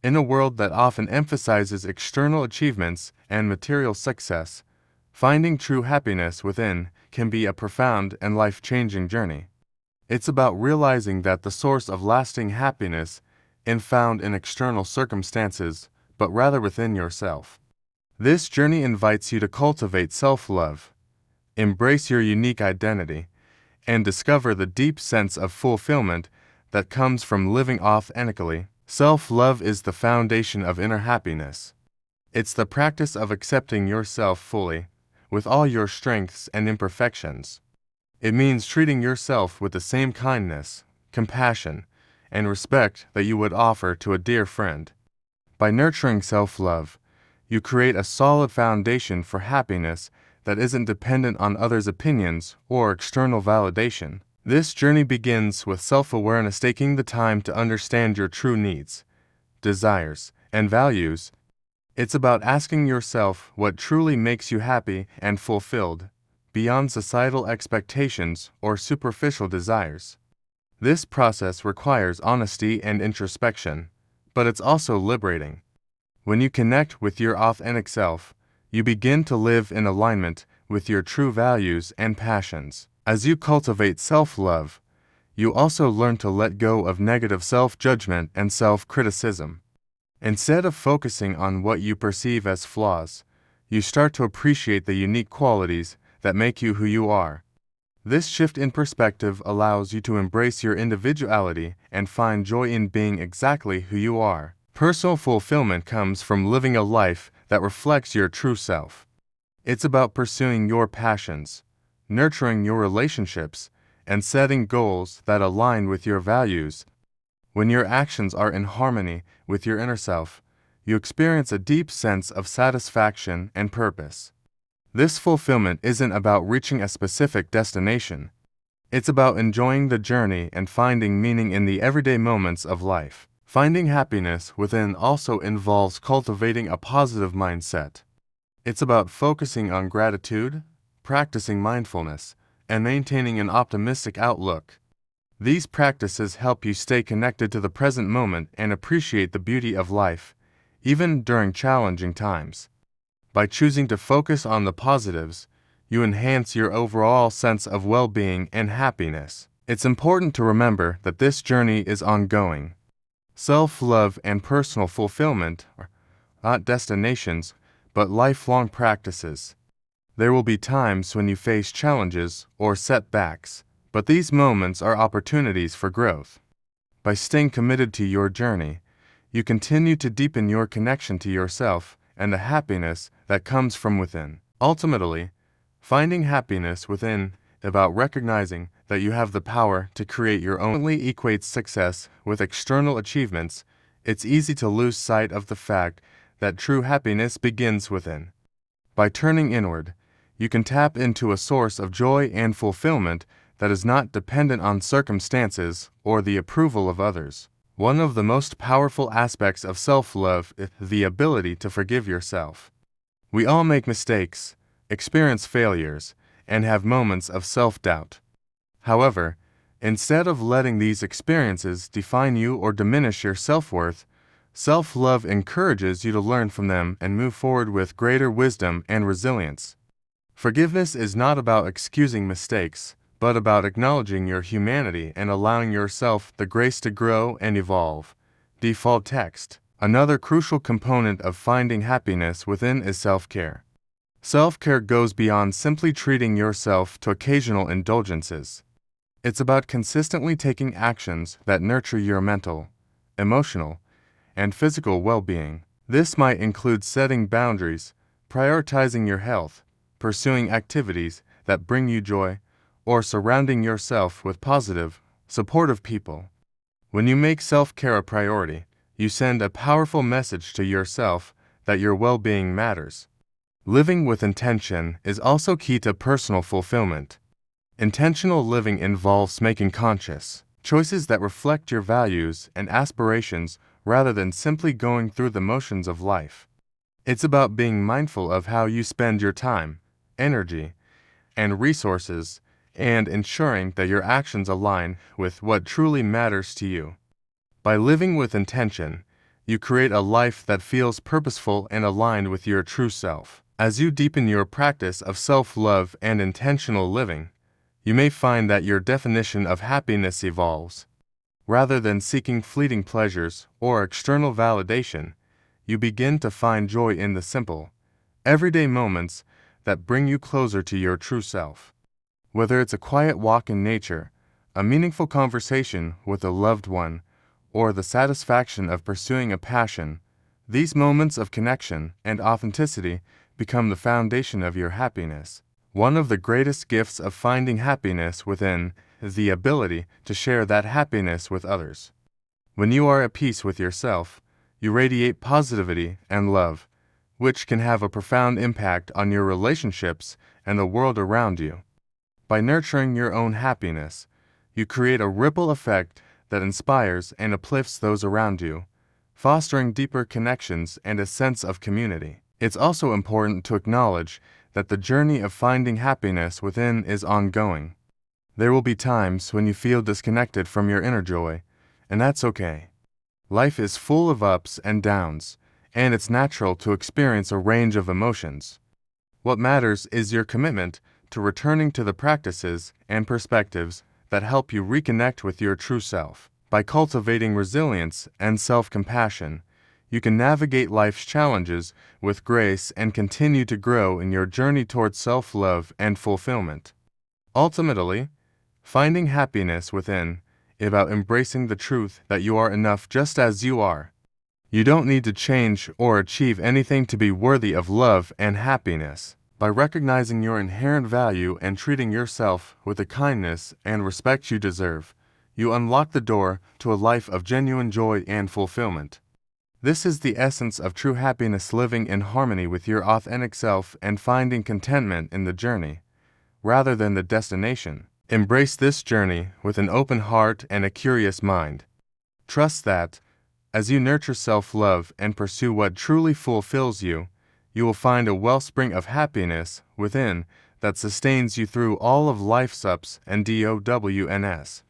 In a world that often emphasizes external achievements and material success, finding true happiness within can be a profound and life-changing journey. It's about realizing that the source of lasting happiness isn't found in external circumstances, but rather within yourself. This journey invites you to cultivate self-love, embrace your unique identity, and discover the deep sense of fulfillment that comes from living authentically. Self-love is the foundation of inner happiness. It's the practice of accepting yourself fully, with all your strengths and imperfections. It means treating yourself with the same kindness, compassion, and respect that you would offer to a dear friend. By nurturing self-love, you create a solid foundation for happiness that isn't dependent on others' opinions or external validation. This journey begins with self-awareness, taking the time to understand your true needs, desires, and values. It's about asking yourself what truly makes you happy and fulfilled, beyond societal expectations or superficial desires. This process requires honesty and introspection, but it's also liberating. When you connect with your authentic self, you begin to live in alignment with your true values and passions. As you cultivate self-love, you also learn to let go of negative self-judgment and self-criticism. Instead of focusing on what you perceive as flaws, you start to appreciate the unique qualities that make you who you are. This shift in perspective allows you to embrace your individuality and find joy in being exactly who you are. Personal fulfillment comes from living a life that reflects your true self. It's about pursuing your passions, nurturing your relationships, and setting goals that align with your values. When your actions are in harmony with your inner self, you experience a deep sense of satisfaction and purpose. This fulfillment isn't about reaching a specific destination. It's about enjoying the journey and finding meaning in the everyday moments of life. Finding happiness within also involves cultivating a positive mindset. It's about focusing on gratitude, practicing mindfulness, and maintaining an optimistic outlook. These practices help you stay connected to the present moment and appreciate the beauty of life, even during challenging times. By choosing to focus on the positives, you enhance your overall sense of well-being and happiness. It's important to remember that this journey is ongoing. Self-love and personal fulfillment are not destinations, but lifelong practices. There will be times when you face challenges or setbacks, but these moments are opportunities for growth. By staying committed to your journey, you continue to deepen your connection to yourself and the happiness that comes from within. Ultimately, finding happiness within is about recognizing that you have the power to create your own. Only equates success with external achievements. It's easy to lose sight of the fact that true happiness begins within. By turning inward, you can tap into a source of joy and fulfillment that is not dependent on circumstances or the approval of others. One of the most powerful aspects of self-love is the ability to forgive yourself. We all make mistakes, experience failures, and have moments of self-doubt. However, instead of letting these experiences define you or diminish your self-worth, self-love encourages you to learn from them and move forward with greater wisdom and resilience. Forgiveness is not about excusing mistakes, but about acknowledging your humanity and allowing yourself the grace to grow and evolve. Default text. Another crucial component of finding happiness within is self-care. Self-care goes beyond simply treating yourself to occasional indulgences. It's about consistently taking actions that nurture your mental, emotional, and physical well-being. This might include setting boundaries, prioritizing your health, pursuing activities that bring you joy, or surrounding yourself with positive, supportive people. When you make self-care a priority, you send a powerful message to yourself that your well-being matters. Living with intention is also key to personal fulfillment. Intentional living involves making conscious choices that reflect your values and aspirations rather than simply going through the motions of life. It's about being mindful of how you spend your time, energy, and resources, and ensuring that your actions align with what truly matters to you. By living with intention, You create a life that feels purposeful and aligned with your true self. As you deepen your practice of self-love and intentional living, you may find that your definition of happiness evolves. Rather than seeking fleeting pleasures or external validation, you begin to find joy in the simple, everyday moments that bring you closer to your true self. Whether it's a quiet walk in nature, a meaningful conversation with a loved one, or the satisfaction of pursuing a passion, these moments of connection and authenticity become the foundation of your happiness. One of the greatest gifts of finding happiness within is the ability to share that happiness with others. When you are at peace with yourself, you radiate positivity and love, which can have a profound impact on your relationships and the world around you. By nurturing your own happiness, you create a ripple effect that inspires and uplifts those around you, fostering deeper connections and a sense of community. It's also important to acknowledge that the journey of finding happiness within is ongoing. There will be times when you feel disconnected from your inner joy, and that's okay. Life is full of ups and downs, and it's natural to experience a range of emotions. What matters is your commitment to returning to the practices and perspectives that help you reconnect with your true self. By cultivating resilience and self-compassion, you can navigate life's challenges with grace and continue to grow in your journey towards self-love and fulfillment. Ultimately, finding happiness within is about embracing the truth that you are enough just as you are. You don't need to change or achieve anything to be worthy of love and happiness. By recognizing your inherent value and treating yourself with the kindness and respect you deserve, you unlock the door to a life of genuine joy and fulfillment. This is the essence of true happiness, living in harmony with your authentic self and finding contentment in the journey, rather than the destination. Embrace this journey with an open heart and a curious mind. Trust that, as you nurture self-love and pursue what truly fulfills you, you will find a wellspring of happiness within that sustains you through all of life's ups and downs.